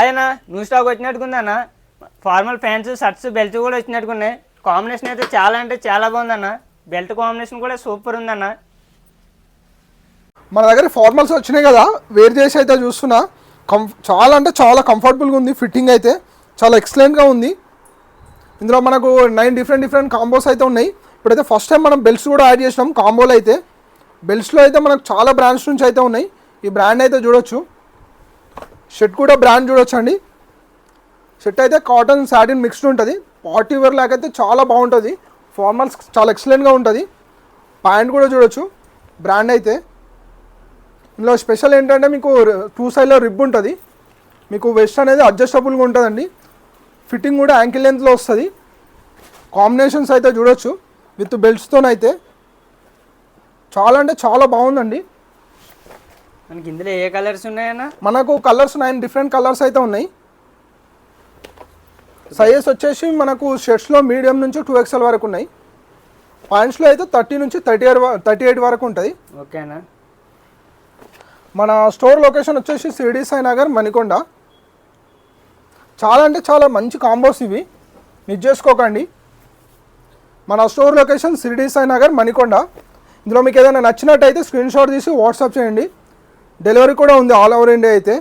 అదేనా new stock వచ్చినట్టుకుందన్న. Formal pants, shirts, belts కూడా వచ్చినట్టుకున్నాయి. కాంబినేషన్ అయితే చాలా అంటే చాలా బాగుందన్న. బెల్ట్ కాంబినేషన్ కూడా సూపర్ ఉందన్న. మన దగ్గర ఫార్మల్స్ వచ్చినాయి కదా, వేర్ చేసి అయితే చూస్తున్నా. చాలా అంటే చాలా కంఫర్టబుల్గా ఉంది. ఫిట్టింగ్ అయితే చాలా ఎక్సలెంట్గా ఉంది. ఇందులో మనకు 9 డిఫరెంట్ కాంబోస్ అయితే ఉన్నాయి. ఇప్పుడైతే ఫస్ట్ టైం మనం బెల్ట్స్ కూడా యాడ్ చేసినాం కాంబోలో అయితే. బెల్ట్స్లో అయితే మనకు చాలా బ్రాండ్స్ నుంచి అయితే ఉన్నాయి. ఈ బ్రాండ్ అయితే చూడొచ్చు. షర్ట్ కూడా బ్రాండ్ చూడొచ్చు అండి. షర్ట్ అయితే కాటన్ సాటిన్ మిక్స్డ్ ఉంటుంది. పార్టీ వేర్ లాగా అయితే చాలా బాగుంటుంది. ఫార్మల్స్ చాలా ఎక్సలెంట్గా ఉంటుంది. ప్యాంట్ కూడా చూడొచ్చు బ్రాండ్ అయితే. ఇందులో స్పెషల్ ఏంటంటే మీకు 2 సైడ్లో రిబ్ ఉంటుంది. మీకు వెస్ట్ అనేది అడ్జస్టబుల్గా ఉంటుందండి. ఫిట్టింగ్ కూడా యాంకిల్ లెంత్లో వస్తుంది. కాంబినేషన్స్ అయితే చూడొచ్చు విత్ బెల్ట్స్తోనైతే చాలా అంటే చాలా బాగుందండి. మనకి ఇందులో ఏ కలర్స్ ఉన్నాయన్న? మనకు కలర్స్ 9 డిఫరెంట్ కలర్స్ అయితే ఉన్నాయి. సైజెస్ వచ్చేసి మనకు షర్ట్స్లో మీడియం నుంచి 2XL వరకు ఉన్నాయి. పాయింట్స్లో అయితే 30 నుంచి 38 వరకు ఉంటుంది. ఓకేనా. మన స్టోర్ లొకేషన్ వచ్చేసి సిడి సాయి నగర్, మణికొండ. చాలా అంటే చాలా మంచి కాంబోస్ ఇవి, మిస్ చేసుకోకండి. మన store location CD Sai Nagar, Manikonda. ఇందులో మీకు ఏదైనా నచ్చినట్టయితే స్క్రీన్ షాట్ తీసి వాట్సాప్ చేయండి. డెలివరీ కూడా ఉంది ఆల్ ఓవర్ ఇండియా అయితే.